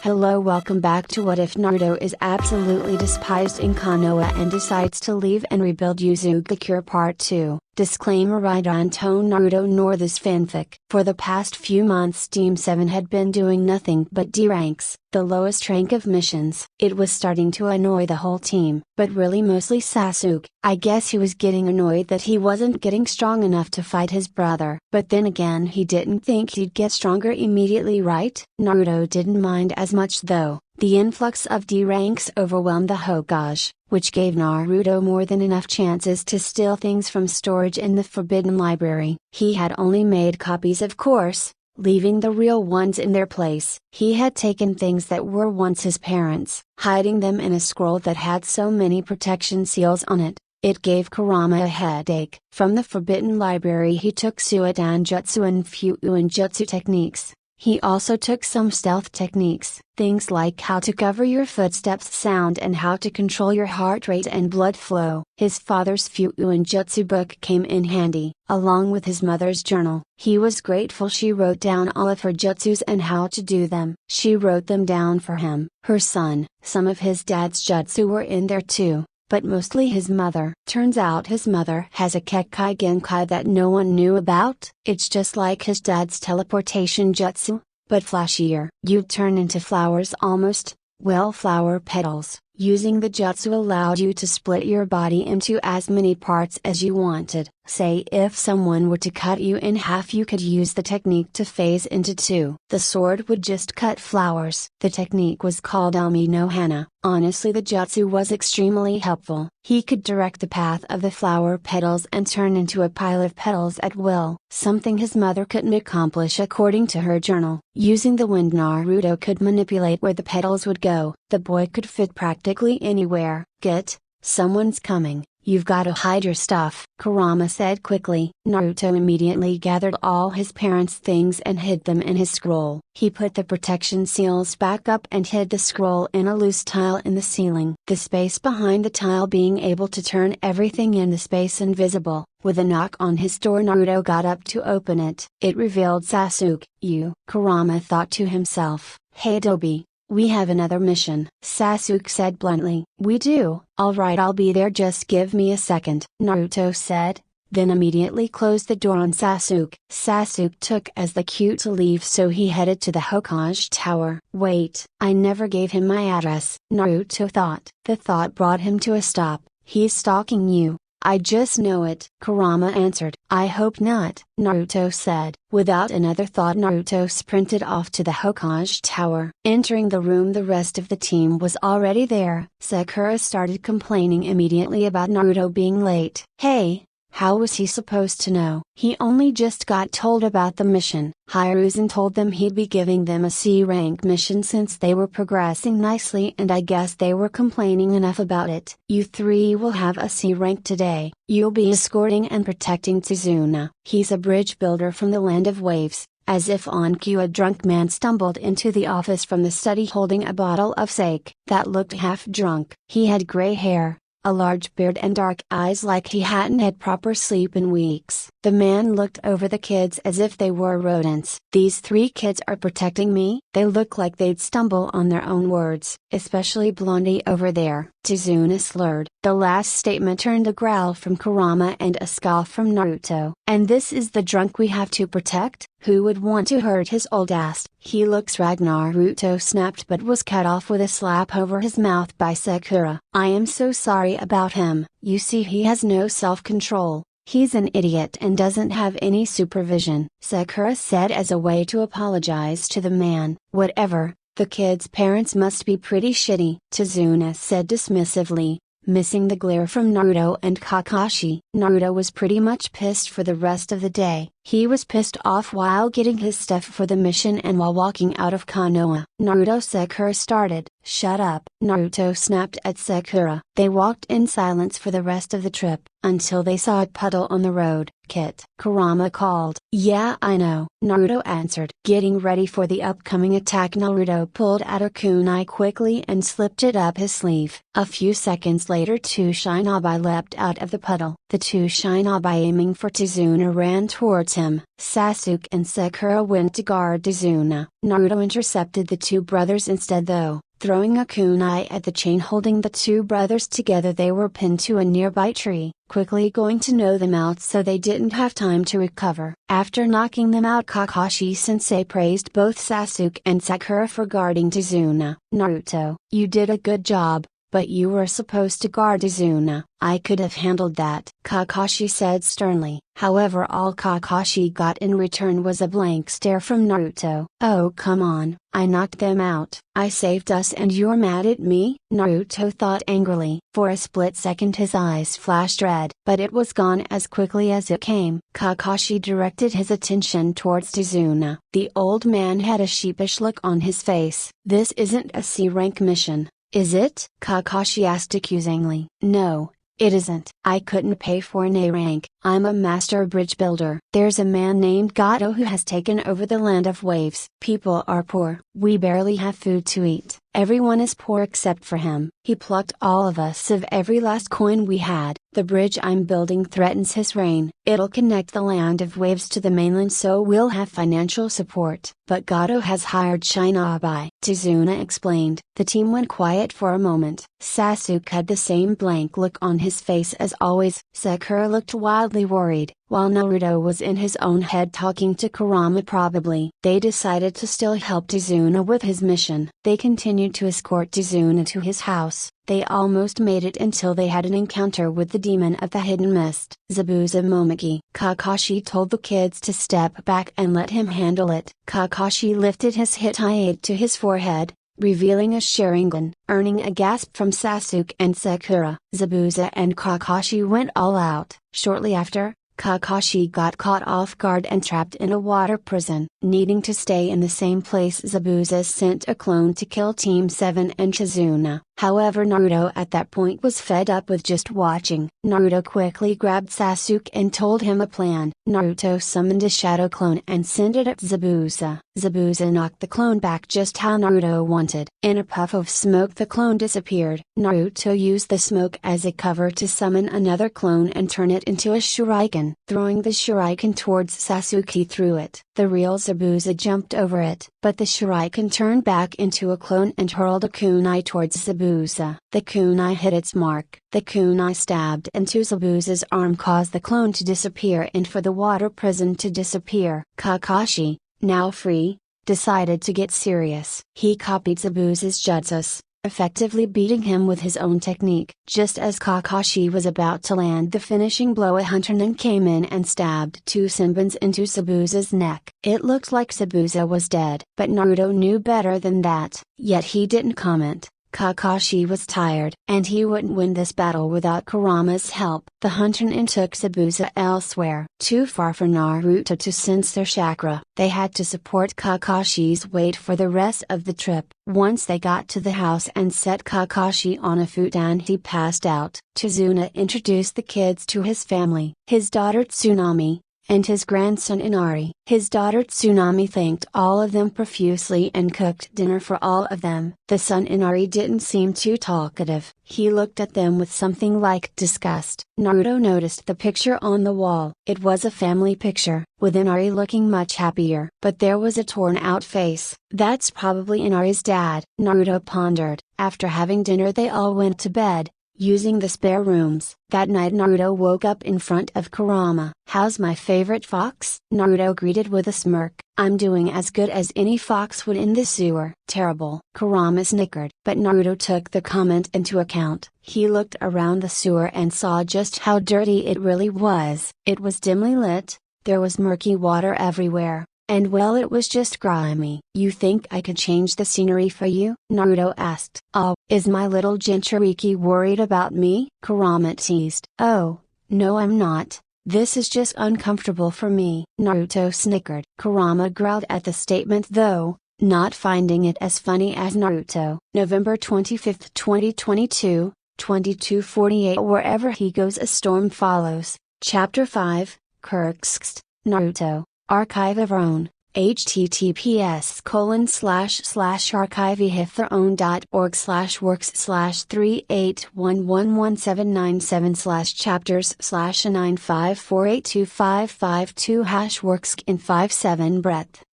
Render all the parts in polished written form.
Hello, welcome back to What If Naruto is absolutely despised in Konoha and decides to leave and rebuild Uzugakure Part 2. Disclaimer: I don't own Naruto nor this fanfic. For the past few months Team 7 had been doing nothing but D ranks, the lowest rank of missions. It was starting to annoy the whole team, but really mostly Sasuke. I guess he was getting annoyed that he wasn't getting strong enough to fight his brother. But then again, he didn't think he'd get stronger immediately, right? Naruto didn't mind as much though. The influx of D ranks overwhelmed the Hokage, which gave Naruto more than enough chances to steal things from storage in the Forbidden Library. He had only made copies, of course, leaving the real ones in their place. He had taken things that were once his parents', hiding them in a scroll that had so many protection seals on it. It gave Kurama a headache. From the Forbidden Library he took Suidan Jutsu and Fuin Jutsu techniques. He also took some stealth techniques, things like how to cover your footsteps sound and how to control your heart rate and blood flow. His father's Fuin Jutsu book came in handy, along with his mother's journal. He was grateful she wrote down all of her jutsus and how to do them. She wrote them down for him, her son. Some of his dad's jutsu were in there too, but mostly his mother. Turns out his mother has a Kekkai Genkai that no one knew about. It's just like his dad's teleportation jutsu, but flashier. You'd turn into flowers almost, well, flower petals. Using the jutsu allowed you to split your body into as many parts as you wanted. Say if someone were to cut you in half, you could use the technique to phase into two. The sword would just cut flowers. The technique was called Ami no Hana. Honestly, the jutsu was extremely helpful. He could direct the path of the flower petals and turn into a pile of petals at will, something his mother couldn't accomplish according to her journal. Using the wind, Naruto could manipulate where the petals would go. The boy could fit practically anywhere. Get, someone's coming. You've got to hide your stuff, Kurama said quickly. Naruto immediately gathered all his parents' things and hid them in his scroll. He put the protection seals back up and hid the scroll in a loose tile in the ceiling. The space behind the tile being able to turn everything in the space invisible. With a knock on his door, Naruto got up to open it. It revealed Sasuke. You, Kurama thought to himself. Hey Dobi, we have another mission, Sasuke said bluntly. We do? Alright, I'll be there, just give me a second, Naruto said, then immediately closed the door on Sasuke. Sasuke took as the cue to leave, so he headed to the Hokage Tower. Wait, I never gave him my address, Naruto thought. The thought brought him to a stop. He's stalking you. I just know it, Kurama answered. I hope not, Naruto said. Without another thought, Naruto sprinted off to the Hokage Tower. Entering the room, the rest of the team was already there. Sakura started complaining immediately about Naruto being late. Hey! How was he supposed to know? He only just got told about the mission. Hiruzen told them he'd be giving them a C-rank mission since they were progressing nicely, and I guess they were complaining enough about it. You three will have a C-rank today. You'll be escorting and protecting Tsuzuna. He's a bridge builder from the Land of Waves. As if on cue, a drunk man stumbled into the office from the study holding a bottle of sake that looked half drunk. He had gray hair, a large beard and dark eyes like he hadn't had proper sleep in weeks. The man looked over the kids as if they were rodents. These three kids are protecting me? They look like they'd stumble on their own words, especially Blondie over there. Tsuzuna slurred. The last statement earned a growl from Kurama and a scoff from Naruto. And this is the drunk we have to protect? Who would want to hurt his old ass? He looks rag, Naruto snapped, but was cut off with a slap over his mouth by Sakura. I am so sorry about him. You see, he has no self-control. He's an idiot and doesn't have any supervision, Sakura said as a way to apologize to the man. Whatever, the kid's parents must be pretty shitty, Tsuzuna said dismissively, missing the glare from Naruto and Kakashi. Naruto was pretty much pissed for the rest of the day. He was pissed off while getting his stuff for the mission and while walking out of Konoha. Naruto, Sakura started. Shut up, Naruto snapped at Sakura. They walked in silence for the rest of the trip, until they saw a puddle on the road. Kit, Kurama called. Yeah, I know, Naruto answered. Getting ready for the upcoming attack, Naruto pulled out a kunai quickly and slipped it up his sleeve. A few seconds later, two shinobi leapt out of the puddle. The two shinobi, aiming for Tsuzuna, ran towards towards him. Sasuke and Sakura went to guard Izuna. Naruto intercepted the two brothers instead though. Throwing a kunai at the chain holding the two brothers together, they were pinned to a nearby tree, quickly going to knock them out so they didn't have time to recover. After knocking them out, Kakashi-sensei praised both Sasuke and Sakura for guarding Izuna. Naruto, you did a good job, but you were supposed to guard Izuna. I could have handled that, Kakashi said sternly. However, all Kakashi got in return was a blank stare from Naruto. Oh come on, I knocked them out. I saved us and you're mad at me? Naruto thought angrily. For a split second his eyes flashed red, but it was gone as quickly as it came. Kakashi directed his attention towards Izuna. The old man had a sheepish look on his face. This isn't a C-rank mission, is it? Kakashi asked accusingly. No, it isn't. I couldn't pay for an A rank. I'm a master bridge builder. There's a man named Gato who has taken over the land of waves. People are poor. We barely have food to eat. Everyone is poor except for him. He plucked all of us of every last coin we had. The bridge I'm building threatens his reign. It'll connect the land of waves to the mainland so we'll have financial support. But Gato has hired Shinobi, Izuna explained. The team went quiet for a moment. Sasuke had the same blank look on his face as always. Sakura looked wildly worried, while Naruto was in his own head talking to Kurama probably. They decided to still help Izuna with his mission. They continued to escort Izuna to his house. They almost made it until they had an encounter with the demon of the hidden mist. Zabuza Momogi. Kakashi told the kids to step back and let him handle it. Kakashi lifted his Hitai to his forehead, revealing a Sharingan, earning a gasp from Sasuke and Sakura. Zabuza and Kakashi went all out. Shortly after, Kakashi got caught off guard and trapped in a water prison. Needing to stay in the same place, Zabuza sent a clone to kill Team 7 and Chizuna. However, Naruto at that point was fed up with just watching. Naruto quickly grabbed Sasuke and told him a plan. Naruto summoned a shadow clone and sent it at Zabuza. Zabuza knocked the clone back just how Naruto wanted. In a puff of smoke the clone disappeared. Naruto used the smoke as a cover to summon another clone and turn it into a shuriken. Throwing the shuriken towards Sasuke, he threw it. The real Zabuza jumped over it, but the shuriken turned back into a clone and hurled a kunai towards Zabuza. The kunai hit its mark. The kunai stabbed into Zabuza's arm, caused the clone to disappear and for the water prison to disappear. Kakashi, now free, decided to get serious. He copied Zabuza's jutsus, effectively beating him with his own technique. Just as Kakashi was about to land the finishing blow, a hunterman came in and stabbed two senbons into Zabuza's neck. It looked like Zabuza was dead, but Naruto knew better than that, yet he didn't comment. Kakashi was tired, and he wouldn't win this battle without Kurama's help. The hunterman took Zabuza elsewhere, too far for Naruto to sense their chakra. They had to support Kakashi's weight for the rest of the trip. Once they got to the house and set Kakashi on a futon, he passed out. Chizuna introduced the kids to his family, his daughter Tsunami, and his grandson Inari. His daughter Tsunami thanked all of them profusely and cooked dinner for all of them. The son Inari didn't seem too talkative. He looked at them with something like disgust. Naruto noticed the picture on the wall. It was a family picture, with Inari looking much happier. But there was a torn out face. That's probably Inari's dad, Naruto pondered. After having dinner they all went to bed, using the spare rooms. That night Naruto woke up in front of Kurama. "How's my favorite fox?" Naruto greeted with a smirk. "I'm doing as good as any fox would in the sewer." "Terrible," Kurama snickered. But Naruto took the comment into account. He looked around the sewer and saw just how dirty it really was. It was dimly lit, there was murky water everywhere, and well, it was just grimy. "You think I could change the scenery for you?" Naruto asked. "Oh, is my little Jinchuriki worried about me?" Kurama teased. "Oh, no I'm not. This is just uncomfortable for me." Naruto snickered. Kurama growled at the statement though, not finding it as funny as Naruto. November 25, 2022, 22:48. Wherever he goes a storm follows. Chapter 5, Kurkst, Naruto. Archive of our own, https://archive.org/works/3811797/chapters/954825552 #works in 57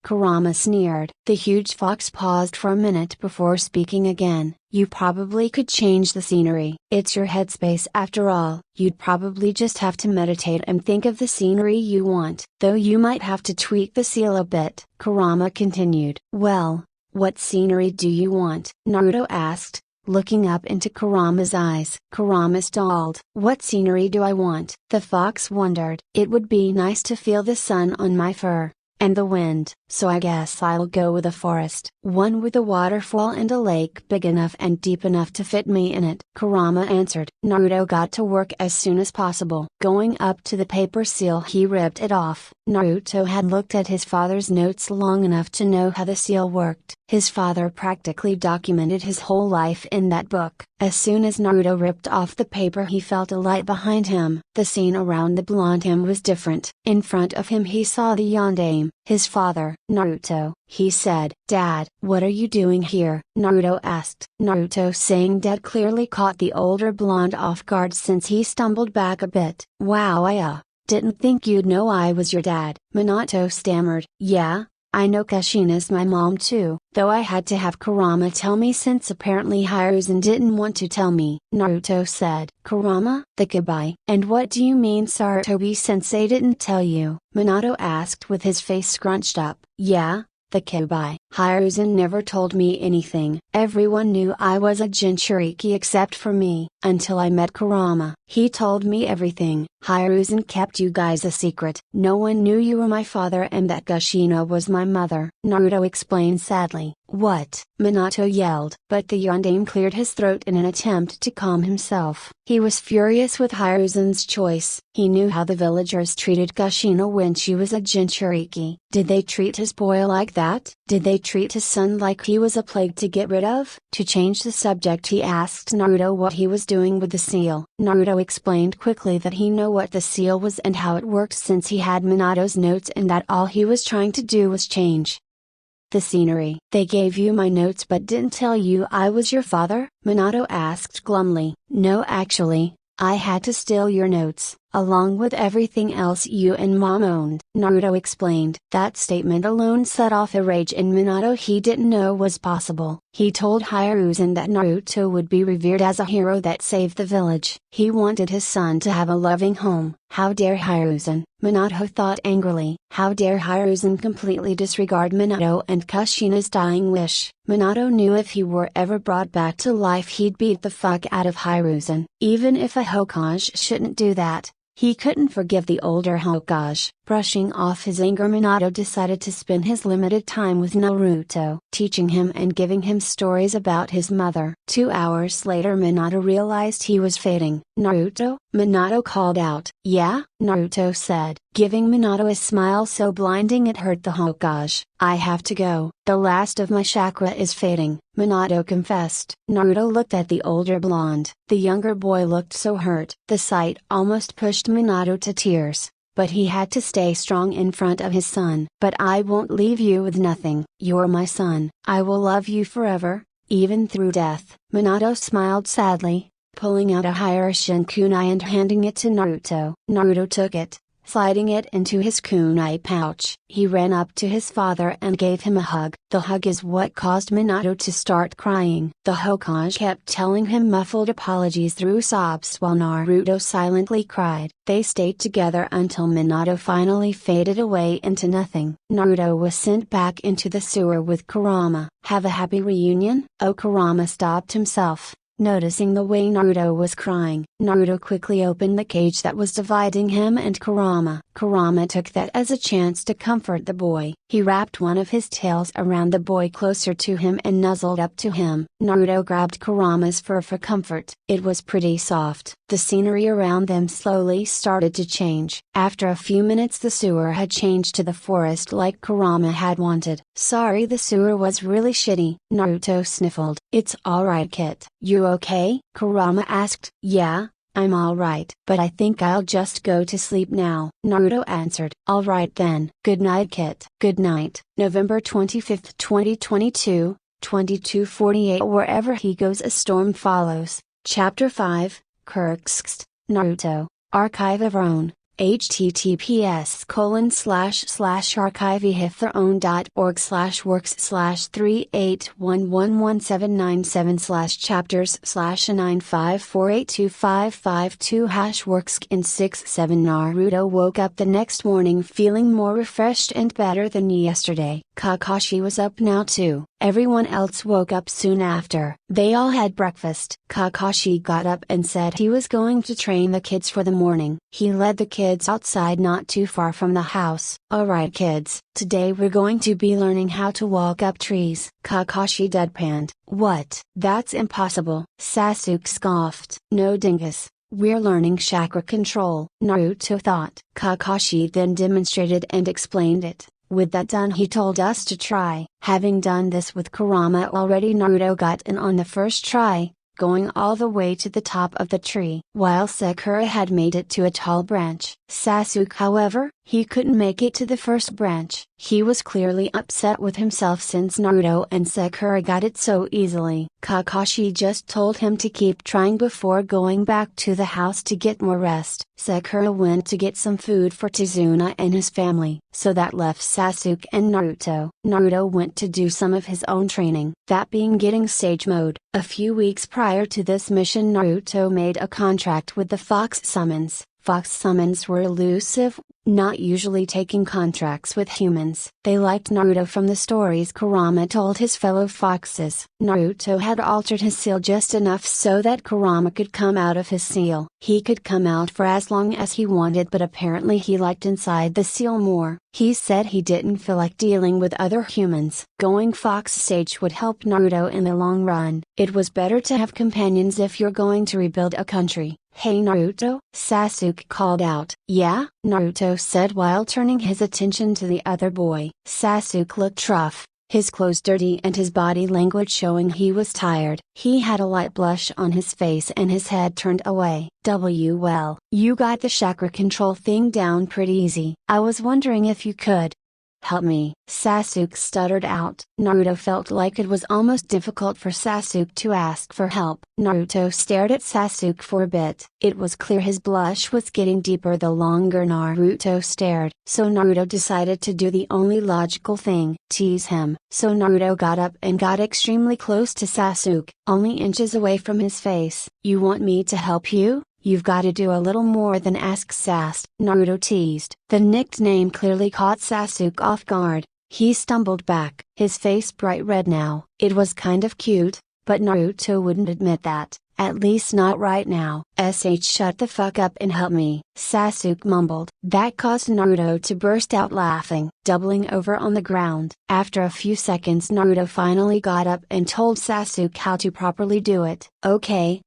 Kurama sneered. The huge fox paused for a minute before speaking again. You probably could change the scenery. It's your headspace after all. You'd probably just have to meditate and think of the scenery you want, though you might have to tweak the seal a bit. Kurama continued. Well, what scenery do you want? Naruto asked, looking up into Kurama's eyes. Kurama stalled. What scenery do I want? The fox wondered. It would be nice to feel the sun on my fur, and the wind, so I guess I'll go with a forest. One with a waterfall and a lake big enough and deep enough to fit me in it. Kurama answered. Naruto got to work as soon as possible. Going up to the paper seal, he ripped it off. Naruto had looked at his father's notes long enough to know how the seal worked. His father practically documented his whole life in that book. As soon as Naruto ripped off the paper, he felt a light behind him. The scene around the blonde him was different. In front of him he saw the yondaime, his father. Naruto, he said. Dad, what are you doing here? Naruto asked. Naruto saying dad clearly caught the older blonde off guard since he stumbled back a bit. Wow, I didn't think you'd know I was your dad. Minato stammered. Yeah, I know Kushina's my mom too, though I had to have Kurama tell me since apparently Hiruzen didn't want to tell me. Naruto said. Kurama? The Kabai. And what do you mean Sarutobi-sensei didn't tell you? Minato asked with his face scrunched up. Yeah, the Kabai. Hiruzen never told me anything. Everyone knew I was a Jinchuriki except for me, until I met Kurama. He told me everything. Hiruzen kept you guys a secret. No one knew you were my father and that Kushina was my mother. Naruto explained sadly. What? Minato yelled. But the yondaime cleared his throat in an attempt to calm himself. He was furious with Hiruzen's choice. He knew how the villagers treated Kushina when she was a Jinchuriki. Did they treat his boy like that? Did they treat his son like he was a plague to get rid of? To change the subject, he asked Naruto what he was doing with the seal. Naruto explained quickly that he knew what the seal was and how it worked since he had Minato's notes and that all he was trying to do was change the scenery. They gave you my notes but didn't tell you I was your father? Minato asked glumly. No, actually, I had to steal your notes, along with everything else you and mom owned. Naruto explained. That statement alone set off a rage in Minato he didn't know was possible. He told Hiruzen that Naruto would be revered as a hero that saved the village. He wanted his son to have a loving home. How dare Hiruzen? Minato thought angrily. How dare Hiruzen completely disregard Minato and Kushina's dying wish? Minato knew if he were ever brought back to life he'd beat the fuck out of Hiruzen. Even if a Hokage shouldn't do that, he couldn't forgive the older Hokage. Brushing off his anger, Minato decided to spend his limited time with Naruto, teaching him and giving him stories about his mother. 2 hours later, Minato realized he was fading. Naruto? Minato called out. Yeah? Naruto said, giving Minato a smile so blinding it hurt the Hokage. I have to go. The last of my chakra is fading, Minato confessed. Naruto looked at the older blonde. The younger boy looked so hurt. The sight almost pushed Minato to tears. But he had to stay strong in front of his son. But I won't leave you with nothing. You're my son. I will love you forever, even through death. Minato smiled sadly, pulling out a Hiraishin kunai and handing it to Naruto. Naruto took it, sliding it into his kunai pouch. He ran up to his father and gave him a hug. The hug is what caused Minato to start crying. The Hokage kept telling him muffled apologies through sobs while Naruto silently cried. They stayed together until Minato finally faded away into nothing. Naruto was sent back into the sewer with Kurama. Have a happy reunion? Oh, Kurama stopped himself, noticing the way Naruto was crying. Naruto quickly opened the cage that was dividing him and Kurama. Kurama took that as a chance to comfort the boy. He wrapped one of his tails around the boy closer to him and nuzzled up to him. Naruto grabbed Kurama's fur for comfort. It was pretty soft. The scenery around them slowly started to change. After a few minutes, the sewer had changed to the forest like Kurama had wanted. Sorry, the sewer was really shitty, Naruto sniffled. It's alright, Kit. You okay? Kurama asked. Yeah, I'm alright. But I think I'll just go to sleep now, Naruto answered. Alright then. Good night, Kit. Good night. November 25th, 2022, 22:48. Wherever he goes a storm follows. Chapter 5, Kurkst, Naruto, Archive of Our Own. https://archivehyptherown.org/works/3811179/chapters/954825552 #works in 6-7. Naruto woke up the next morning feeling more refreshed and better than yesterday. Kakashi was up now too. Everyone else woke up soon after. They all had breakfast. Kakashi got up and said he was going to train the kids for the morning. He led the kids outside not too far from the house. Alright kids, today we're going to be learning how to walk up trees. Kakashi deadpanned. What? That's impossible. Sasuke scoffed. No dingus. We're learning chakra control, Naruto thought. Kakashi then demonstrated and explained it. With that done, he told us to try. Having done this with Kurama already, Naruto got in on the first try, going all the way to the top of the tree. While Sakura had made it to a tall branch. Sasuke, however, he couldn't make it to the first branch. He was clearly upset with himself since Naruto and Sakura got it so easily. Kakashi just told him to keep trying before going back to the house to get more rest. Sakura went to get some food for Tizuna and his family, so that left Sasuke and Naruto. Naruto went to do some of his own training, that being getting Sage Mode. A few weeks prior to this mission, Naruto made a contract with the Fox Summons. Fox Summons were elusive, not usually taking contracts with humans. They liked Naruto from the stories Kurama told his fellow foxes. Naruto had altered his seal just enough so that Kurama could come out of his seal. He could come out for as long as he wanted, but apparently he liked inside the seal more. He said he didn't feel like dealing with other humans. Going Fox Sage would help Naruto in the long run. It was better to have companions if you're going to rebuild a country. Hey Naruto, Sasuke called out. Yeah? Naruto said while turning his attention to the other boy. Sasuke looked rough, his clothes dirty and his body languid, showing he was tired. He had a light blush on his face and his head turned away. Well, you got the chakra control thing down pretty easy. I was wondering if you could help me, Sasuke stuttered out. Naruto felt like it was almost difficult for Sasuke to ask for help. Naruto stared at Sasuke for a bit. It was clear his blush was getting deeper the longer Naruto stared. So Naruto decided to do the only logical thing, tease him. So Naruto got up and got extremely close to Sasuke, only inches away from his face. You want me to help you? You've gotta do a little more than ask, Sas, Naruto teased. The nickname clearly caught Sasuke off guard. He stumbled back, his face bright red now. It was kind of cute, but Naruto wouldn't admit that, at least not right now. Shut the fuck up and help me, Sasuke mumbled. That caused Naruto to burst out laughing, doubling over on the ground. After a few seconds, Naruto finally got up and told Sasuke how to properly do it. Okay,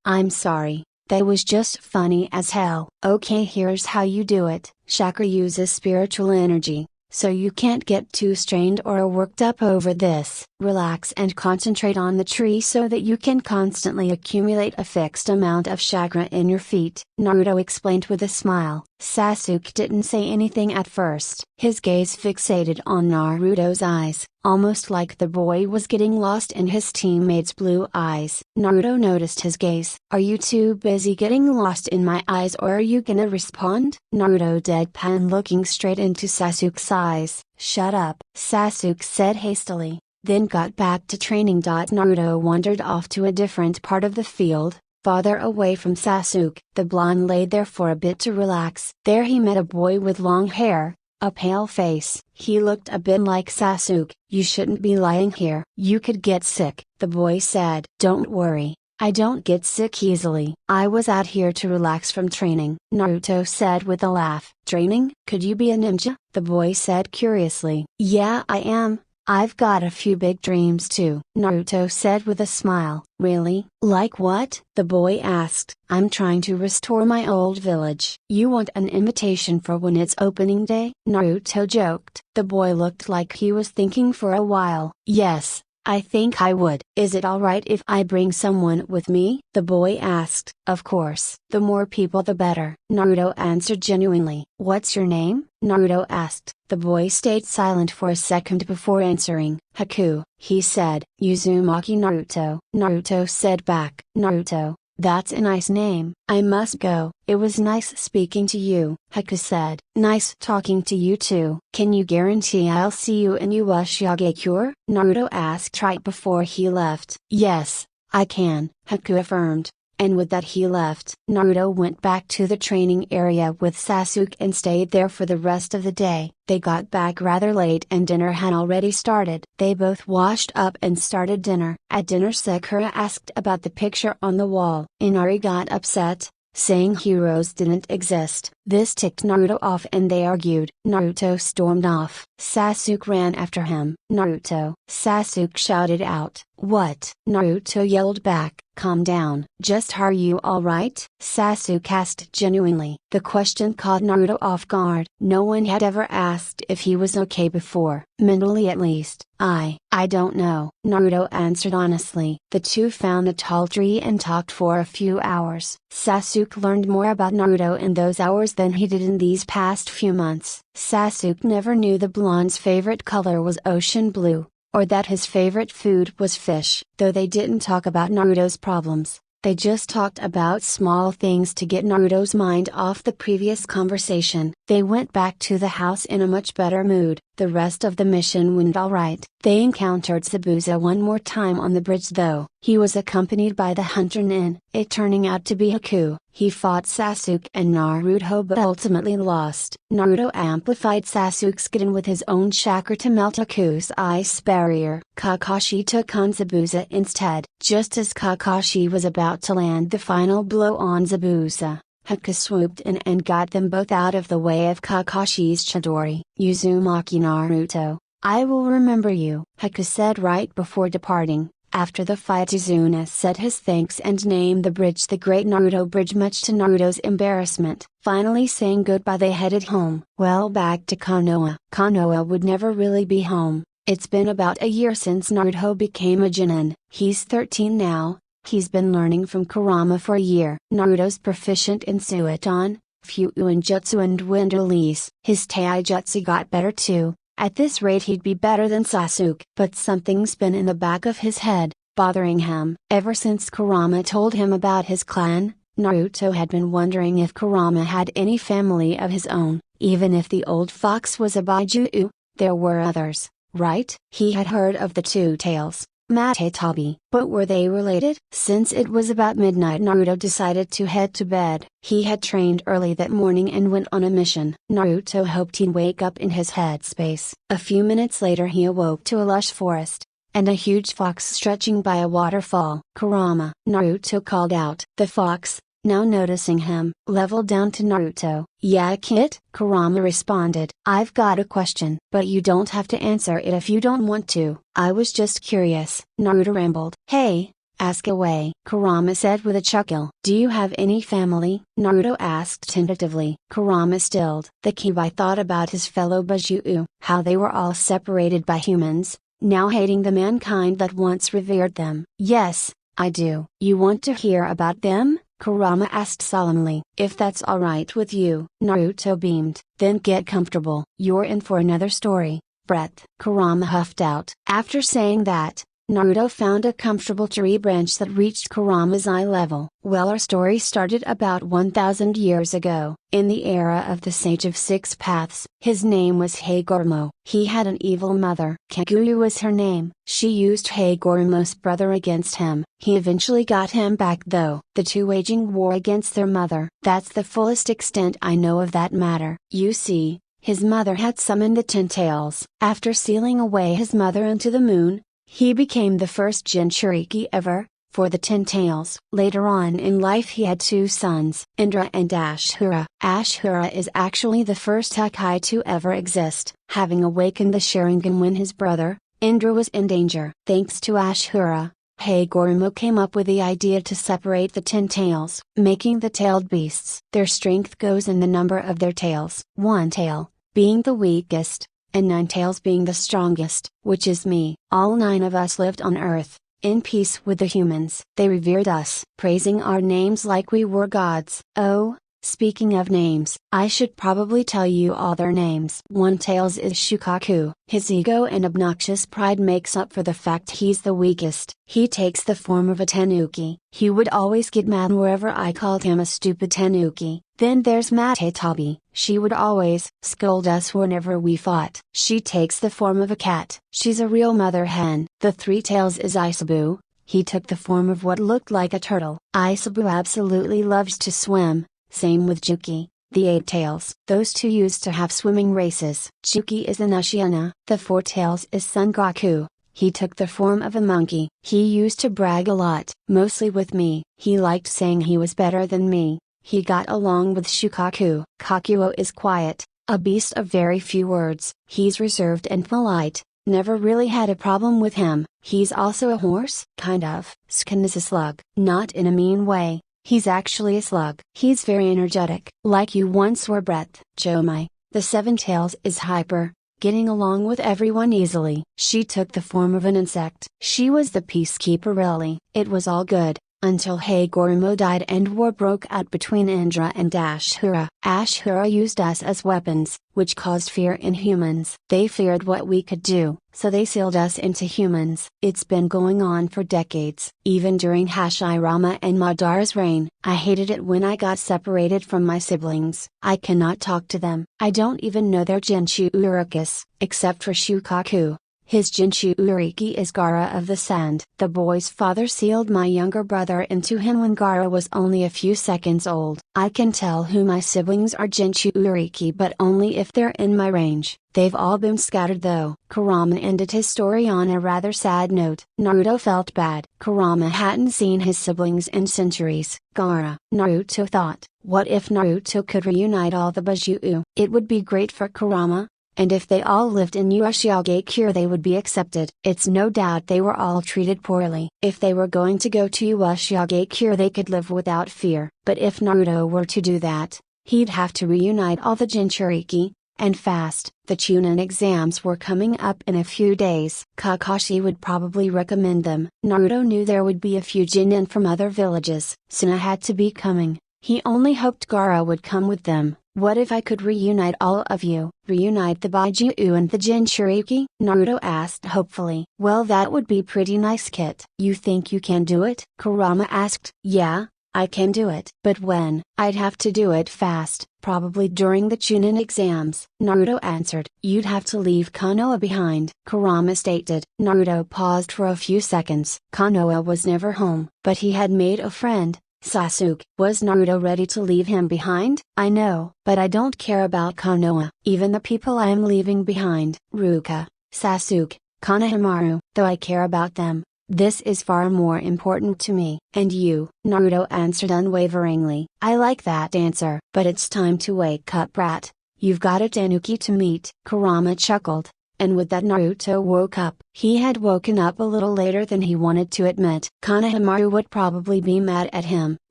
I'm sorry. That was just funny as hell. Okay, here's how you do it. Chakra uses spiritual energy, so you can't get too strained or worked up over this. Relax and concentrate on the tree so that you can constantly accumulate a fixed amount of chakra in your feet, Naruto explained with a smile. Sasuke didn't say anything at first. His gaze fixated on Naruto's eyes, almost like the boy was getting lost in his teammate's blue eyes. Naruto noticed his gaze. Are you too busy getting lost in my eyes, or are you gonna respond? Naruto deadpan, looking straight into Sasuke's eyes. Shut up, Sasuke said hastily, then got back to training. Naruto wandered off to a different part of the field, farther away from Sasuke. The blonde lay there for a bit to relax. There he met a boy with long hair, a pale face. He looked a bit like Sasuke. You shouldn't be lying here. You could get sick, the boy said. Don't worry, I don't get sick easily. I was out here to relax from training, Naruto said with a laugh. Training? Could you be a ninja? The boy said curiously. Yeah, I am. I've got a few big dreams too, Naruto said with a smile. Really? Like what? The boy asked. I'm trying to restore my old village. You want an invitation for when it's opening day? Naruto joked. The boy looked like he was thinking for a while. Yes, I think I would. Is it alright if I bring someone with me? The boy asked. Of course. The more people the better. Naruto answered genuinely. What's your name? Naruto asked. The boy stayed silent for a second before answering. Haku, he said. Uzumaki Naruto. Naruto said back. Naruto. That's a nice name. I must go. It was nice speaking to you, Haku said. Nice talking to you too. Can you guarantee I'll see you in uzugakure? Naruto asked right before he left. Yes, I can, Haku affirmed. And with that he left. Naruto went back to the training area with Sasuke and stayed there for the rest of the day. They got back rather late and dinner had already started. They both washed up and started dinner. At dinner Sakura asked about the picture on the wall. Inari got upset, saying heroes didn't exist. This ticked Naruto off and they argued. Naruto stormed off. Sasuke ran after him. Naruto! Sasuke shouted out. What? Naruto yelled back. Calm down. Just are you alright? Sasuke asked genuinely. The question caught Naruto off guard. No one had ever asked if he was okay before, mentally at least. I don't know, Naruto answered honestly. The two found a tall tree and talked for a few hours. Sasuke learned more about Naruto in those hours than he did in these past few months. Sasuke never knew the blonde's favorite color was ocean blue, or that his favorite food was fish. Though they didn't talk about Naruto's problems, they just talked about small things to get Naruto's mind off the previous conversation. They went back to the house in a much better mood. The rest of the mission went alright. They encountered Zabuza one more time on the bridge though. He was accompanied by the hunter Nin, it turning out to be Haku. He fought Sasuke and Naruto but ultimately lost. Naruto amplified Sasuke's Gaiden with his own chakra to melt Haku's ice barrier. Kakashi took on Zabuza instead. Just as Kakashi was about to land the final blow on Zabuza, Haku swooped in and got them both out of the way of Kakashi's Chidori. Uzumaki Naruto, I will remember you, Haku said right before departing. After the fight Izuna said his thanks and named the bridge the Great Naruto Bridge much to Naruto's embarrassment. Finally saying goodbye they headed home. Well, back to Konoha. Konoha would never really be home. It's been about a year since Naruto became a Chunin. He's 13 now. He's been learning from Kurama for a year. Naruto's proficient in Suiton, Fuuin Jutsu and Wind Release. His Taijutsu got better too. At this rate he'd be better than Sasuke. But something's been in the back of his head, bothering him. Ever since Kurama told him about his clan, Naruto had been wondering if Kurama had any family of his own. Even if the old fox was a Baiju'u, there were others, right? He had heard of the two tails, Matatabi. But were they related? Since it was about midnight Naruto decided to head to bed. He had trained early that morning and went on a mission. Naruto hoped he'd wake up in his headspace. A few minutes later he awoke to a lush forest, and a huge fox stretching by a waterfall. Kurama! Naruto called out. The fox, now noticing him, leveled down to Naruto. Yeah kid? Kurama responded. I've got a question. But you don't have to answer it if you don't want to. I was just curious. Naruto rambled. Hey, ask away. Kurama said with a chuckle. Do you have any family? Naruto asked tentatively. Kurama stilled. The Kibai thought about his fellow Baiju'u, how they were all separated by humans, now hating the mankind that once revered them. Yes, I do. You want to hear about them? Kurama asked solemnly. If that's alright with you, Naruto beamed. Then get comfortable. You're in for another story. Breath. Kurama huffed out. After saying that, Naruto found a comfortable tree branch that reached Kurama's eye level. Well, our story started about 1000 years ago, in the era of the Sage of Six Paths. His name was Hagoromo. He had an evil mother. Kaguya was her name. She used Hagoromo's brother against him. He eventually got him back though. The two waging war against their mother. That's the fullest extent I know of that matter. You see, his mother had summoned the Ten Tails. After sealing away his mother into the moon, he became the first Jinchuriki ever, for the Ten Tails. Later on in life he had two sons, Indra and Ashura. Ashura is actually the first Hokage to ever exist, having awakened the Sharingan when his brother, Indra was in danger. Thanks to Ashura, Hagoromo came up with the idea to separate the Ten Tails, making the tailed beasts. Their strength goes in the number of their tails. One tail, being the weakest, and 9 tails being the strongest, which is me. All 9 of us lived on Earth, in peace with the humans. They revered us, praising our names like we were gods. Oh, speaking of names, I should probably tell you all their names. 1 tails is Shukaku. His ego and obnoxious pride makes up for the fact he's the weakest. He takes the form of a tanuki. He would always get mad wherever I called him a stupid tanuki. Then there's Matetabi. She would always scold us whenever we fought. She takes the form of a cat. She's a real mother hen. The 3 tails is Isabu. He took the form of what looked like a turtle. Isabu absolutely loves to swim. Same with Juki, the 8 tails. Those 2 used to have swimming races. Juki is an Ushiana. The 4 tails is Sengoku. He took the form of a monkey. He used to brag a lot, mostly with me. He liked saying he was better than me. He got along with Shukaku. Kakuo is quiet, a beast of very few words. He's reserved and polite. Never really had a problem with him. He's also a horse? Kind of. Skin is a slug. Not in a mean way. He's actually a slug. He's very energetic. Like you once were Breath. Jomai, the 7 tails is Hyper, getting along with everyone easily. She took the form of an insect. She was the peacekeeper really. It was all good, until Hagoromo died and war broke out between Indra and Ashura. Ashura used us as weapons, which caused fear in humans. They feared what we could do, so they sealed us into humans. It's been going on for decades. Even during Hashirama and Madara's reign, I hated it when I got separated from my siblings. I cannot talk to them. I don't even know their Jinshu Urikis, except for Shukaku. His Jinshu Uriki is Gaara of the Sand. The boy's father sealed my younger brother into him when Gaara was only a few seconds old. I can tell who my siblings are Jinshu Uriki but only if they're in my range. They've all been scattered though. Kurama ended his story on a rather sad note. Naruto felt bad. Kurama hadn't seen his siblings in centuries. Gaara. Naruto thought, what if Naruto could reunite all the Bajuu? It would be great for Kurama. And if they all lived in Uzugakure they would be accepted. It's no doubt they were all treated poorly. If they were going to go to Uzugakure they could live without fear. But if Naruto were to do that, he'd have to reunite all the Jinchuriki, and fast. The Chunin exams were coming up in a few days. Kakashi would probably recommend them. Naruto knew there would be a few Chunin from other villages. Suna had to be coming. He only hoped Gaara would come with them. What if I could reunite all of you? Reunite the Baijiu and the Jinchuriki? Naruto asked hopefully. Well, that would be pretty nice, Kit. You think you can do it? Kurama asked. Yeah, I can do it. But when? I'd have to do it fast, probably during the Chunin exams. Naruto answered. You'd have to leave Konoha behind. Kurama stated. Naruto paused for a few seconds. Konoha was never home, but he had made a friend. Sasuke. Was Naruto ready to leave him behind? I know, but I don't care about Konoha, even the people I am leaving behind. Ruka, Sasuke, Konohamaru, though I care about them. This is far more important to me. And you? Naruto answered unwaveringly. I like that answer. But it's time to wake up, brat. You've got a tanuki to meet. Kurama chuckled. And with that Naruto woke up. He had woken up a little later than he wanted to admit. Konohamaru would probably be mad at him.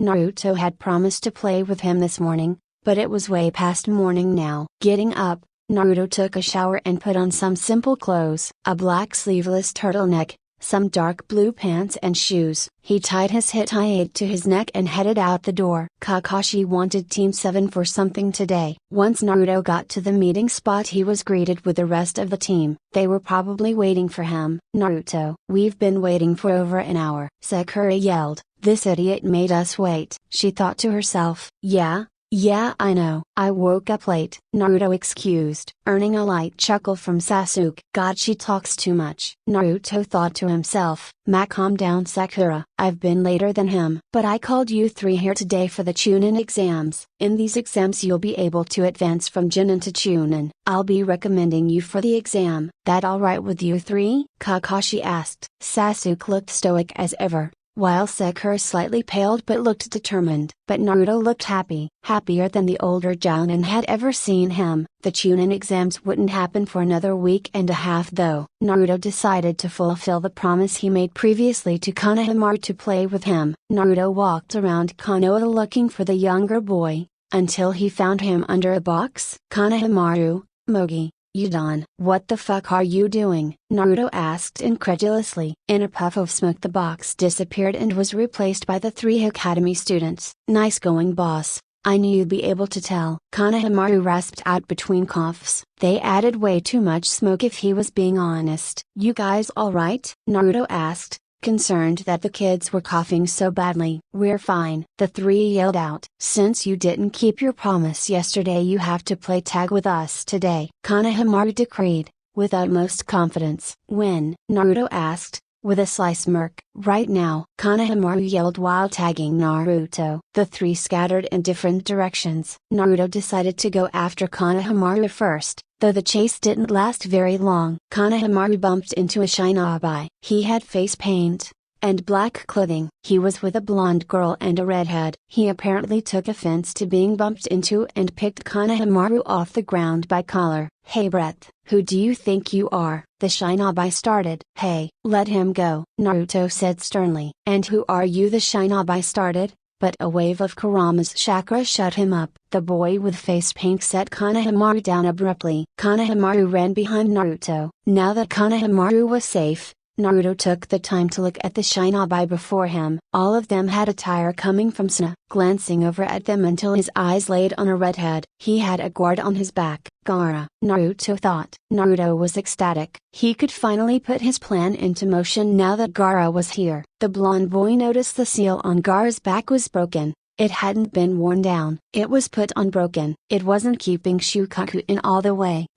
Naruto had promised to play with him this morning, but it was way past morning now. Getting up, Naruto took a shower and put on some simple clothes. A black sleeveless turtleneck, some dark blue pants and shoes. He tied his hiteye to his neck and headed out the door. Kakashi wanted Team 7 for something today. Once Naruto got to the meeting spot he was greeted with the rest of the team. They were probably waiting for him. Naruto, we've been waiting for over an hour. Sakura yelled. This idiot made us wait. She thought to herself. Yeah, I know. I woke up late. Naruto excused, earning a light chuckle from Sasuke. God, she talks too much. Naruto thought to himself. Calm down, Sakura. I've been later than him. But I called you 3 here today for the Chunin exams. In these exams you'll be able to advance from Chunin to Chunin. I'll be recommending you for the exam. That alright with you 3? Kakashi asked. Sasuke looked stoic as ever, while Sakura slightly paled but looked determined. But Naruto looked happy, happier than the older Jounin had ever seen him. The Chunin exams wouldn't happen for another week and a half though. Naruto decided to fulfill the promise he made previously to Konohamaru to play with him. Naruto walked around Konoha looking for the younger boy, until he found him under a box. Konohamaru, Mogi, Udon, what the fuck are you doing? Naruto asked incredulously. In a puff of smoke the box disappeared and was replaced by the 3 Academy students. Nice going, boss. I knew you'd be able to tell. Kanehamaru rasped out between coughs. They added way too much smoke if he was being honest. You guys alright? Naruto asked, concerned that the kids were coughing so badly. We're fine, the 3 yelled out. Since you didn't keep your promise yesterday, you have to play tag with us today, Kanehamaru decreed, with utmost confidence. When? Naruto asked, with a sly smirk. Right now, Kanehamaru yelled while tagging Naruto. The 3 scattered in different directions. Naruto decided to go after Kanehamaru first, though the chase didn't last very long. Kanehamaru bumped into a shinobi. He had face paint and black clothing. He was with a blonde girl and a redhead. He apparently took offense to being bumped into and picked Kanehamaru off the ground by collar. Hey Brett, who do you think you are? The shinobi started. Hey, let him go, Naruto said sternly. And who are you? The shinobi started, but a wave of Kurama's chakra shut him up. The boy with face paint set Kanehamaru down abruptly. Kanehamaru ran behind Naruto. Now that Kanehamaru was safe, Naruto took the time to look at the shinobi before him. All of them had attire coming from Suna, glancing over at them until his eyes laid on a redhead. He had a guard on his back. Gaara, Naruto thought. Naruto was ecstatic. He could finally put his plan into motion now that Gaara was here. The blonde boy noticed the seal on Gaara's back was broken. It hadn't been worn down. It was put on broken. It wasn't keeping Shukaku in all the way.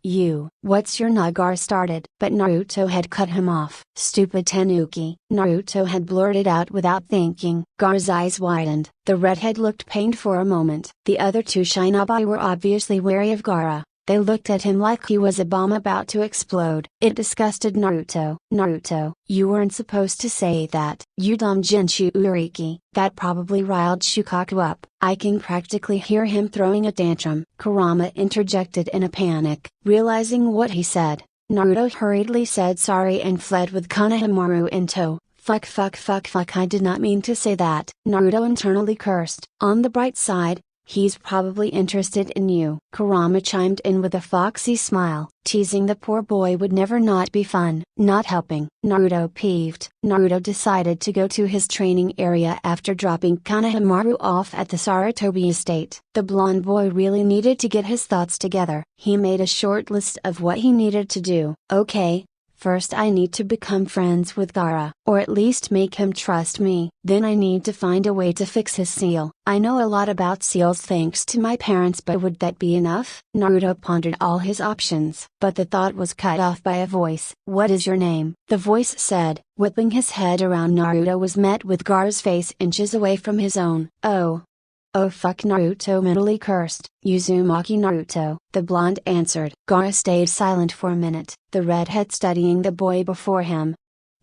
What's your Gaara started? But Naruto had cut him off. Stupid Tanuki. Naruto had blurted out without thinking. Gaara's eyes widened. The redhead looked pained for a moment. The other 2 shinobi were obviously wary of Gaara. They looked at him like he was a bomb about to explode. It disgusted Naruto. Naruto, you weren't supposed to say that. You dumb Jinshu Uriki. That probably riled Shukaku up. I can practically hear him throwing a tantrum. Kurama interjected in a panic. Realizing what he said, Naruto hurriedly said sorry and fled with Kanehamaru in tow. Fuck, I did not mean to say that. Naruto internally cursed. On the bright side, he's probably interested in you. Kurama chimed in with a foxy smile. Teasing the poor boy would never not be fun. Not helping. Naruto peeved. Naruto decided to go to his training area after dropping Kanehamaru off at the Sarutobi estate. The blonde boy really needed to get his thoughts together. He made a short list of what he needed to do. Okay. First I need to become friends with Gaara, or at least make him trust me. Then I need to find a way to fix his seal. I know a lot about seals thanks to my parents, but would that be enough? Naruto pondered all his options, but the thought was cut off by a voice. What is your name? The voice said. Whipping his head around, Naruto was met with Gaara's face inches away from his own. Oh fuck, Naruto mentally cursed. Uzumaki Naruto, the blonde answered. Gaara stayed silent for a minute, the redhead studying the boy before him.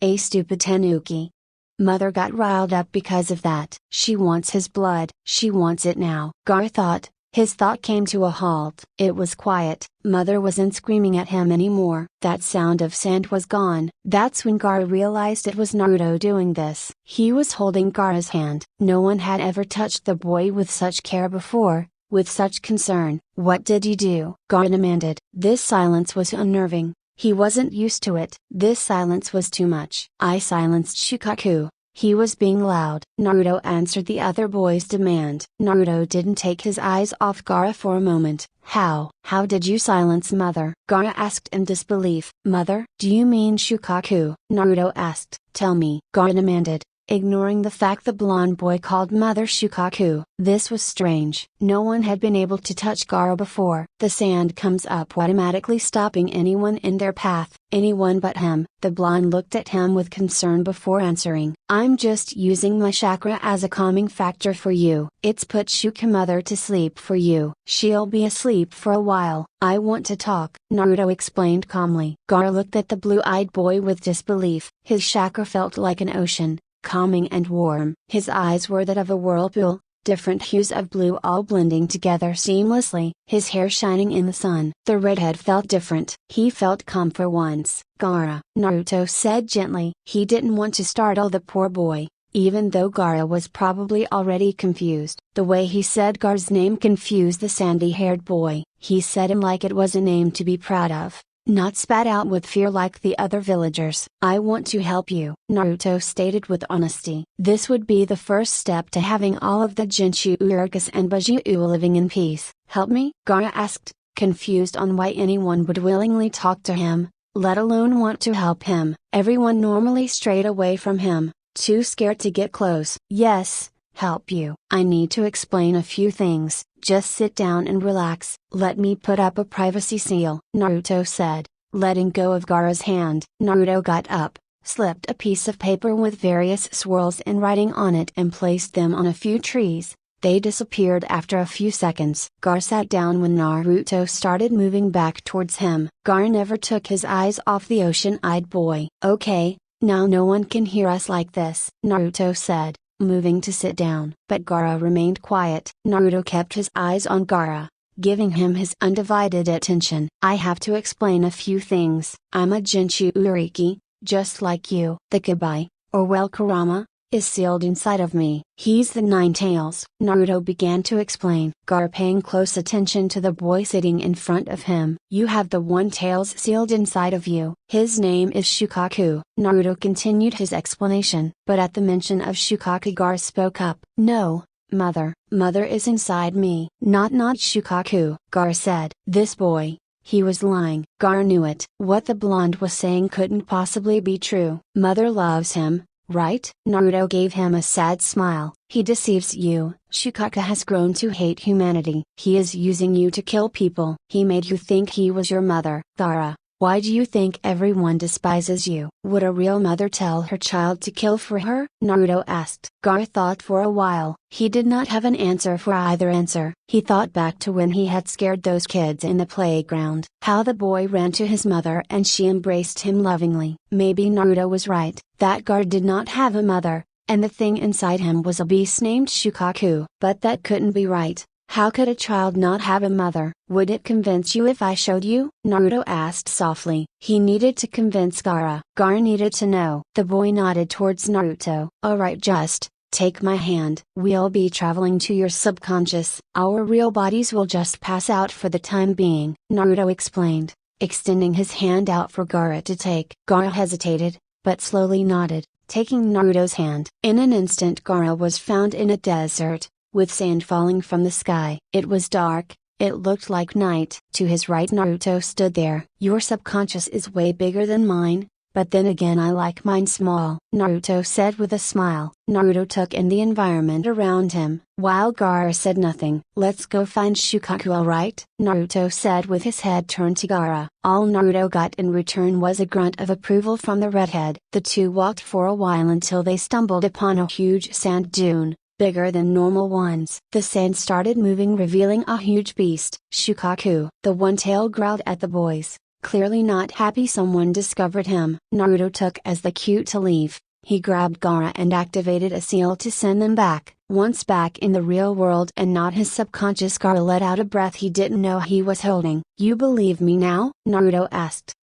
A stupid Tanuki. Mother got riled up because of that. She wants his blood. She wants it now. Gaara thought. His thought came to a halt. It was quiet. Mother wasn't screaming at him anymore. That sound of sand was gone. That's when Gaara realized it was Naruto doing this. He was holding Gaara's hand. No one had ever touched the boy with such care before, with such concern. What did you do? Gaara demanded. This silence was unnerving. He wasn't used to it. This silence was too much. I silenced Shukaku. He was being loud. Naruto answered the other boy's demand. Naruto didn't take his eyes off Gaara for a moment. How did you silence Mother? Gaara asked in disbelief. Mother? Do you mean Shukaku? Naruto asked. Tell me. Gaara demanded, ignoring the fact the blonde boy called Mother Shukaku. This was strange. No one had been able to touch Gaara before. The sand comes up automatically, stopping anyone in their path. Anyone but him. The blonde looked at him with concern before answering. I'm just using my chakra as a calming factor for you. It's put Mother to sleep for you. She'll be asleep for a while. I want to talk, Naruto explained calmly. Gaara looked at the blue-eyed boy with disbelief. His chakra felt like an ocean, calming and warm. His eyes were that of a whirlpool, different hues of blue all blending together seamlessly, his hair shining in the sun. The redhead felt different. He felt calm for once. Gaara, Naruto said gently. He didn't want to startle the poor boy. even though Gaara was probably already confused. The way he said Gaara's name confused the sandy-haired boy. He said him like it was a name to be proud of, not spat out with fear like the other villagers. I want to help you, Naruto stated with honesty. This would be the first step to having all of the Jinshu Urukas and Bajuu living in peace. Help me? Gaara asked, confused on why anyone would willingly talk to him, let alone want to help him. Everyone normally strayed away from him, too scared to get close. Yes, help you. I need to explain a few things, just sit down and relax. Let me put up a privacy seal, Naruto said, letting go of Gaara's hand. Naruto got up, slipped a piece of paper with various swirls and writing on it and placed them on a few trees. They disappeared after a few seconds. Gaara sat down when Naruto started moving back towards him. Gaara never took his eyes off the ocean-eyed boy. Okay, now no one can hear us like this, Naruto said, moving to sit down. But Gaara remained quiet. Naruto kept his eyes on Gaara, giving him his undivided attention. I have to explain a few things. I'm a Jinshu Uriki, just like you. The Kabai, or well Kurama, is sealed inside of me. He's the Nine Tails. Naruto began to explain. Gaara paying close attention to the boy sitting in front of him. You have the One Tails sealed inside of you. His name is Shukaku. Naruto continued his explanation. But at the mention of Shukaku, Gaara spoke up. No, mother. Mother is inside me. Not Shukaku, Gaara said. This boy. He was lying. Gaara knew it. What the blonde was saying couldn't possibly be true. Mother loves him, right? Naruto gave him a sad smile. He deceives you. Shukaku has grown to hate humanity. He is using you to kill people. He made you think he was your mother. Gaara, why do you think everyone despises you? Would a real mother tell her child to kill for her? Naruto asked. Gaara thought for a while. He did not have an answer for either answer. He thought back to when he had scared those kids in the playground. How the boy ran to his mother and she embraced him lovingly. Maybe Naruto was right, that Gaara did not have a mother, and the thing inside him was a beast named Shukaku. But that couldn't be right. How could a child not have a mother? Would it convince you if I showed you? Naruto asked softly. He needed to convince Gaara. Gaara needed to know. The boy nodded towards Naruto. Alright, just take my hand. We'll be traveling to your subconscious. Our real bodies will just pass out for the time being, Naruto explained, extending his hand out for Gaara to take. Gaara hesitated, but slowly nodded, taking Naruto's hand. In an instant Gaara was found in a desert, with sand falling from the sky. It was dark, it looked like night. To his right Naruto stood there. Your subconscious is way bigger than mine, but then again I like mine small, Naruto said with a smile. Naruto took in the environment around him, while Gaara said nothing. Let's go find Shukaku, alright? Naruto said with his head turned to Gaara. All Naruto got in return was a grunt of approval from the redhead. The two walked for a while until they stumbled upon a huge sand dune, bigger than normal ones. The sand started moving, revealing a huge beast. Shukaku. The one tail growled at the boys, clearly not happy someone discovered him. Naruto took as the cue to leave. He grabbed Gaara and activated a seal to send them back. Once back in the real world and not his subconscious, Gaara let out a breath he didn't know he was holding. You believe me now? Naruto asked.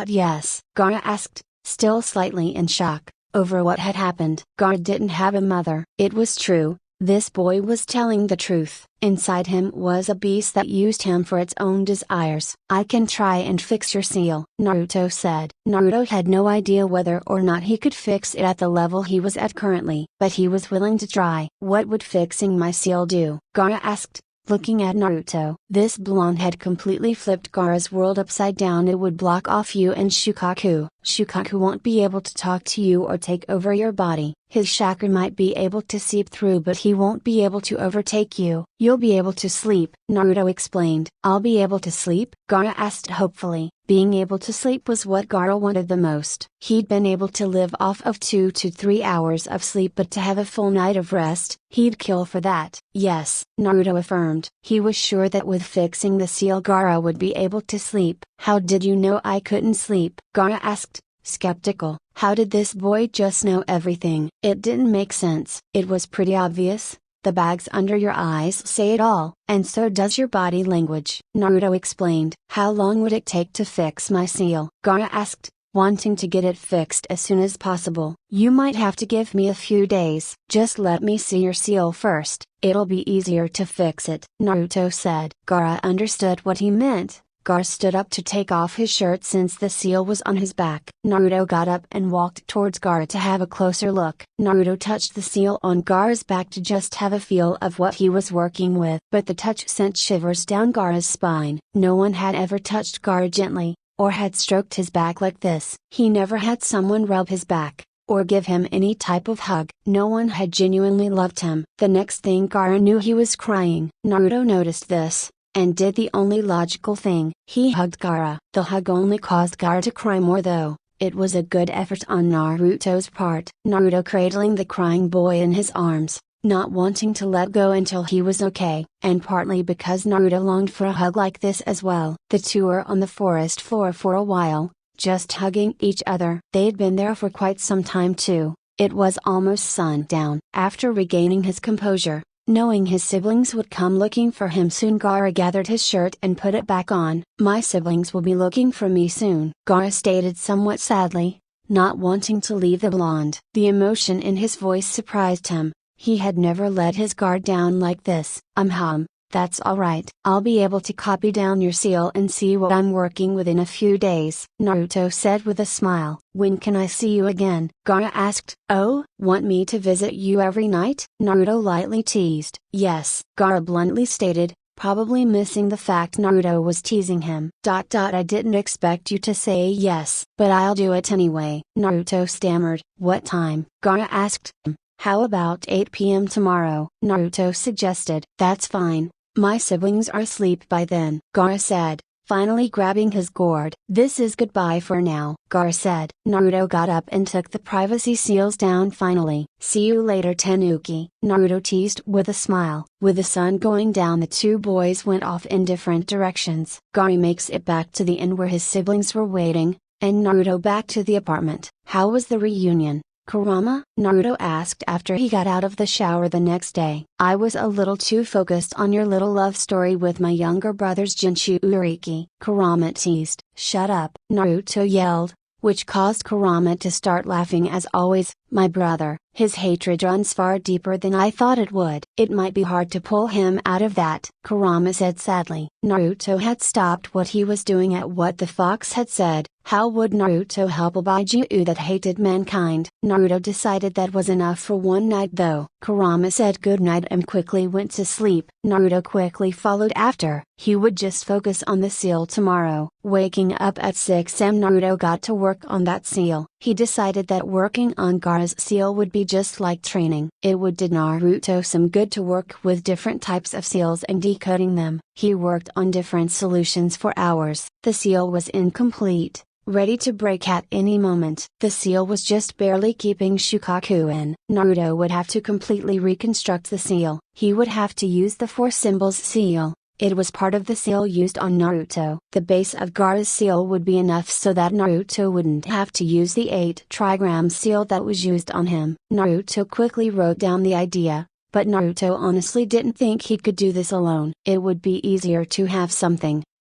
Yes, Gaara asked, still slightly in shock over what had happened. Gaara didn't have a mother. It was true, this boy was telling the truth. Inside him was a beast that used him for its own desires. I can try and fix your seal, Naruto said. Naruto had no idea whether or not he could fix it at the level he was at currently, but he was willing to try. What would fixing my seal do? Gaara asked, looking at Naruto. This blonde had completely flipped Gaara's world upside down. It would block off you and Shukaku. Shukaku won't be able to talk to you or take over your body. His chakra might be able to seep through, but he won't be able to overtake you. You'll be able to sleep, Naruto explained. I'll be able to sleep? Gaara asked hopefully. Being able to sleep was what Gaara wanted the most. He'd been able to live off of 2 to 3 hours of sleep, but to have a full night of rest, he'd kill for that. Yes, Naruto affirmed. He was sure that with fixing the seal Gaara would be able to sleep. How did you know I couldn't sleep? Gaara asked, skeptical. How did this boy just know everything? It didn't make sense. It was pretty obvious. The bags under your eyes say it all, and so does your body language, Naruto explained. How long would it take to fix my seal? Gaara asked, wanting to get it fixed as soon as possible. You might have to give me a few days. Just let me see your seal first, it'll be easier to fix it, Naruto said. Gaara understood what he meant. Gaara stood up to take off his shirt since the seal was on his back. Naruto got up and walked towards Gaara to have a closer look. Naruto touched the seal on Gaara's back to just have a feel of what he was working with. But the touch sent shivers down Gaara's spine. No one had ever touched Gaara gently, or had stroked his back like this. He never had someone rub his back, or give him any type of hug. No one had genuinely loved him. The next thing Gaara knew, he was crying. Naruto noticed this, and did the only logical thing. He hugged Gaara. The hug only caused Gaara to cry more though. It was a good effort on Naruto's part. Naruto cradling the crying boy in his arms, not wanting to let go until he was okay, and partly because Naruto longed for a hug like this as well. The two were on the forest floor for a while, just hugging each other. They'd been there for quite some time too. It was almost sundown. After regaining his composure, knowing his siblings would come looking for him soon, Gaara gathered his shirt and put it back on. My siblings will be looking for me soon, Gaara stated somewhat sadly, not wanting to leave the blonde. The emotion in his voice surprised him. He had never let his guard down like this. That's alright. I'll be able to copy down your seal and see what I'm working with in a few days, Naruto said with a smile. When can I see you again? Gaara asked. Oh, want me to visit you every night? Naruto lightly teased. Yes, Gaara bluntly stated, probably missing the fact Naruto was teasing him. I didn't expect you to say yes, but I'll do it anyway, Naruto stammered. What time? Gaara asked. How about 8 p.m. tomorrow? Naruto suggested. That's fine. My siblings are asleep by then, Gaara said, finally grabbing his gourd. This is goodbye for now, Gaara said. Naruto got up and took the privacy seals down finally. See you later, Tenuki, Naruto teased with a smile. With the sun going down, the two boys went off in different directions. Gaara makes it back to the inn where his siblings were waiting, and Naruto back to the apartment. How was the reunion, Kurama? Naruto asked after he got out of the shower the next day. I was a little too focused on your little love story with my younger brother's Jinchuriki, Kurama teased. Shut up, Naruto yelled, which caused Kurama to start laughing as always. My brother, his hatred runs far deeper than I thought it would. It might be hard to pull him out of that, Kurama said sadly. Naruto had stopped what he was doing at what the fox had said. How would Naruto help a Byakuya that hated mankind? Naruto decided that was enough for one night though. Kurama said goodnight and quickly went to sleep. Naruto quickly followed after. He would just focus on the seal tomorrow. Waking up at 6 am, Naruto got to work on that seal. He decided that working on Gaara's seal would be just like training. It would do Naruto some good to work with different types of seals and decoding them. He worked on different solutions for hours. The seal was incomplete, ready to break at any moment. The seal was just barely keeping Shukaku in. Naruto would have to completely reconstruct the seal. He would have to use the 4 symbols seal. It was part of the seal used on Naruto. The base of Gaara's seal would be enough so that Naruto wouldn't have to use the 8 trigram seal that was used on him. Naruto quickly wrote down the idea, but Naruto honestly didn't think he could do this alone. It would be easier to have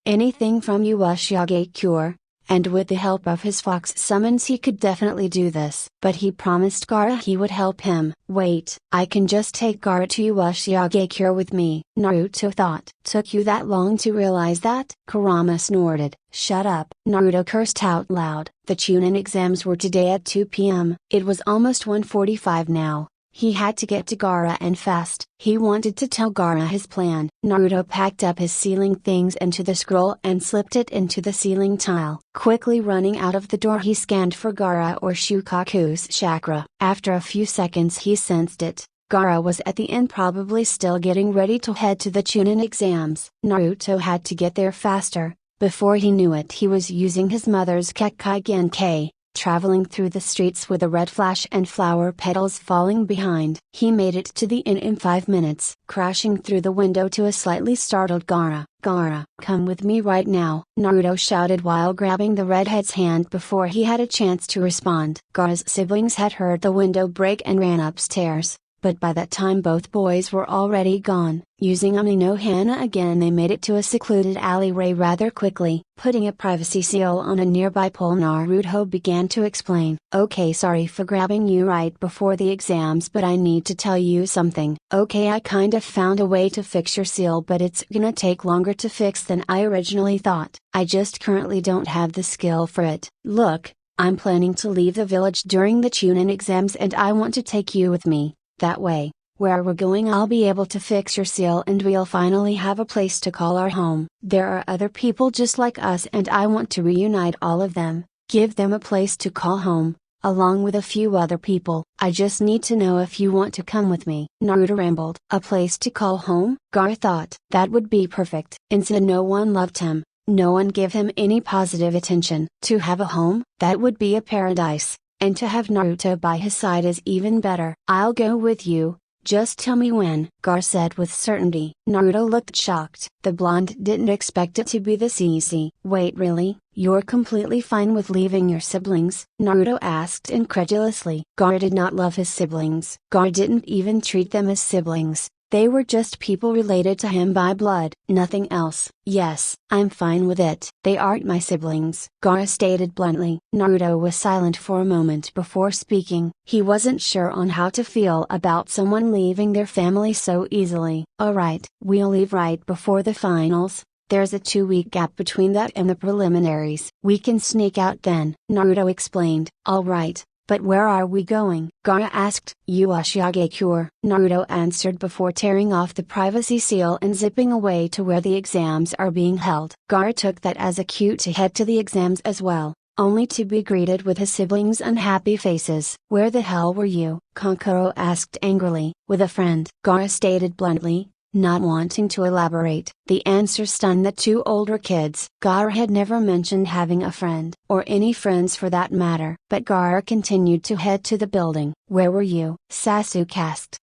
anything from uzugakure, and with the help of his fox summons he could definitely do this. But he promised Gaara he would help him. Wait, I can just take Gaara to uzugakure with me, Naruto thought. Took you that long to realize that? Kurama snorted. Shut up. Naruto cursed out loud. The Chunin exams were today at 2 p.m. It was almost 1:45 now. He had to get to Gaara and fast. He wanted to tell Gaara his plan. Naruto packed up his sealing things into the scroll and slipped it into the sealing tile. Quickly running out of the door, he scanned for Gaara or Shukaku's chakra. After a few seconds he sensed it. Gaara was at the inn, probably still getting ready to head to the Chunin exams. Naruto had to get there faster. Before he knew it, he was using his mother's Kekkai Genkai, traveling through the streets with a red flash and flower petals falling behind. He made it to the inn in 5 minutes, crashing through the window to a slightly startled Gaara. Gaara, come with me right now, Naruto shouted while grabbing the redhead's hand before he had a chance to respond. Gaara's siblings had heard the window break and ran upstairs. but by that time both boys were already gone. Using Umi no Hana again, they made it to a secluded alleyway rather quickly. Putting a privacy seal on a nearby pole, Naruto began to explain. Okay, sorry for grabbing you right before the exams, but I need to tell you something. Okay, I kind of found a way to fix your seal, but it's gonna take longer to fix than I originally thought. I just currently don't have the skill for it. Look, I'm planning to leave the village during the Chunin exams and I want to take you with me. That way, where we're going I'll be able to fix your seal and we'll finally have a place to call our home. There are other people just like us and I want to reunite all of them, give them a place to call home, along with a few other people. I just need to know if you want to come with me. Naruto rambled. A place to call home? Gaara thought. That would be perfect. Instead, no one loved him. No one gave him any positive attention. To have a home, that would be a paradise. And to have Naruto by his side is even better. I'll go with you, just tell me when, Gaara said with certainty. Naruto looked shocked. The blonde didn't expect it to be this easy. Wait, really? You're completely fine with leaving your siblings? Naruto asked incredulously. Gaara did not love his siblings. Gaara didn't even treat them as siblings. They were just people related to him by blood, nothing else. Yes, I'm fine with it. They aren't my siblings, Gaara stated bluntly. Naruto was silent for a moment before speaking. He wasn't sure on how to feel about someone leaving their family so easily. Alright, we'll leave right before the finals. There's a 2-week gap between that and the preliminaries. We can sneak out then, Naruto explained. Alright. But where are we going? Gaara asked. Uzugakure, Naruto answered before tearing off the privacy seal and zipping away to where the exams are being held. Gaara took that as a cue to head to the exams as well, only to be greeted with his siblings' unhappy faces. Where the hell were you? Kankuro asked angrily. With a friend, Gaara stated bluntly, not wanting to elaborate. The answer stunned the two older kids. Gaara had never mentioned having a friend, or any friends for that matter. But Gaara continued to head to the building. Where were you? Sasuke asked.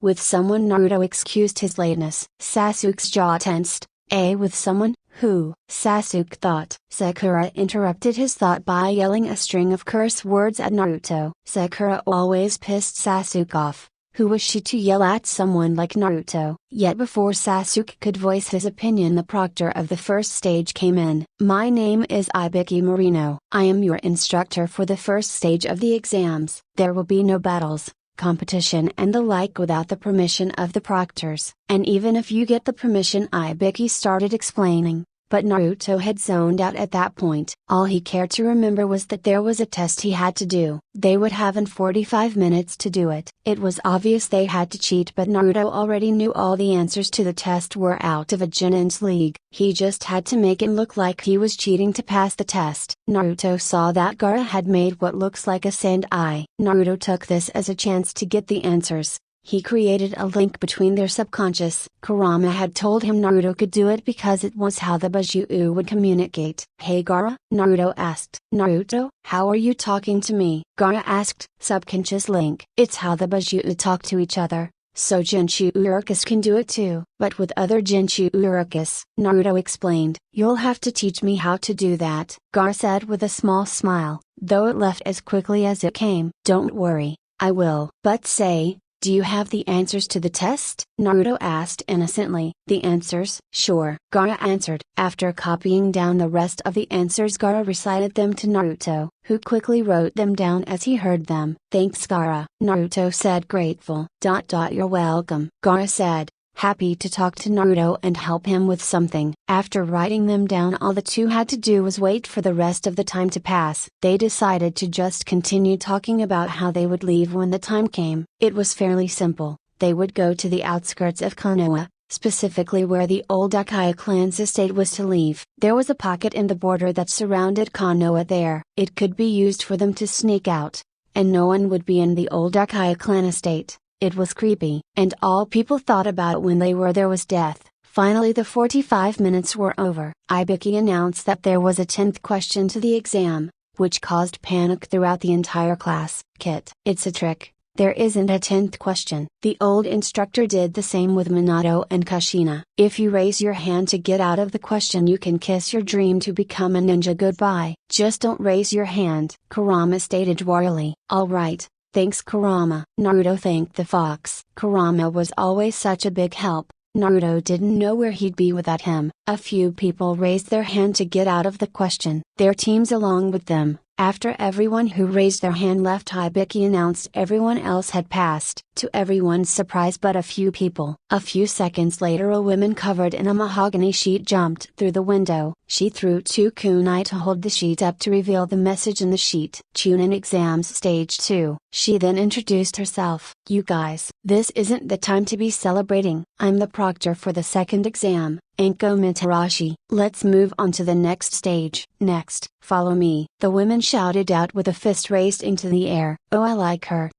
With someone. Naruto excused his lateness. Sasuke's jaw tensed. With someone? Who? Sasuke thought. Sakura interrupted his thought by yelling a string of curse words at Naruto. Sakura always pissed Sasuke off. Who was she to yell at someone like Naruto? Yet before Sasuke could voice his opinion, the proctor of the first stage came in. My name is Ibiki Marino. I am your instructor for the first stage of the exams. There will be no battles, competition and the like without the permission of the proctors. And even if you get the permission, Ibiki started explaining. But Naruto had zoned out at that point. All he cared to remember was that there was a test he had to do. They would have 45 minutes to do it. It was obvious they had to cheat, but Naruto already knew all the answers to the test were out of a Jonin's league. He just had to make it look like he was cheating to pass the test. Naruto saw that Gaara had made what looks like a sand eye. Naruto took this as a chance to get the answers. He created a link between their subconscious. Kurama had told him Naruto could do it because it was how the Bujuu would communicate. Hey Gaara? Naruto asked. Naruto, how are you talking to me? Gaara asked. Subconscious link. It's how the Bujuu talk to each other. So Jinchu Urukus can do it too, but with other Jinchu Urukus. Naruto explained. You'll have to teach me how to do that, Gaara said with a small smile, though it left as quickly as it came. Don't worry, I will. But say, do you have the answers to the test? Naruto asked innocently. The answers? Sure, Gaara answered. After copying down the rest of the answers, Gaara recited them to Naruto, who quickly wrote them down as he heard them. Thanks Gaara, Naruto said grateful. You're welcome, Gaara said, happy to talk to Naruto and help him with something. After writing them down, all the two had to do was wait for the rest of the time to pass. They decided to just continue talking about how they would leave when the time came. It was fairly simple. They would go to the outskirts of Konoha, specifically where the old Uchiha clan's estate was to leave. There was a pocket in the border that surrounded Konoha there. It could be used for them to sneak out, and no one would be in the old Uchiha clan estate. It was creepy, and all people thought about when they were there was death. Finally the 45 minutes were over. Ibiki announced that there was a 10th question to the exam, which caused panic throughout the entire class. Kit. It's a trick. There isn't a 10th question. The old instructor did the same with Minato and Kushina. If you raise your hand to get out of the question, you can kiss your dream to become a ninja goodbye. Just don't raise your hand, Kurama stated warily. Alright, Thanks Kurama. Naruto thanked the fox. Kurama was always such a big help. Naruto didn't know where he'd be without him. A few people raised their hand to get out of the question. Their teams along with them. After everyone who raised their hand left, Hibiki announced everyone else had passed. To everyone's surprise but a few people. A few seconds later a woman covered in a mahogany sheet jumped through the window. She threw 2 kunai to hold the sheet up to reveal the message in the sheet. Chunin exams stage 2. She then introduced herself. You guys, this isn't the time to be celebrating. I'm the proctor for the second exam, Anko Mitarashi. Let's move on to the next stage. Next, follow me. The women shouted out with a fist raised into the air. Oh, I like her.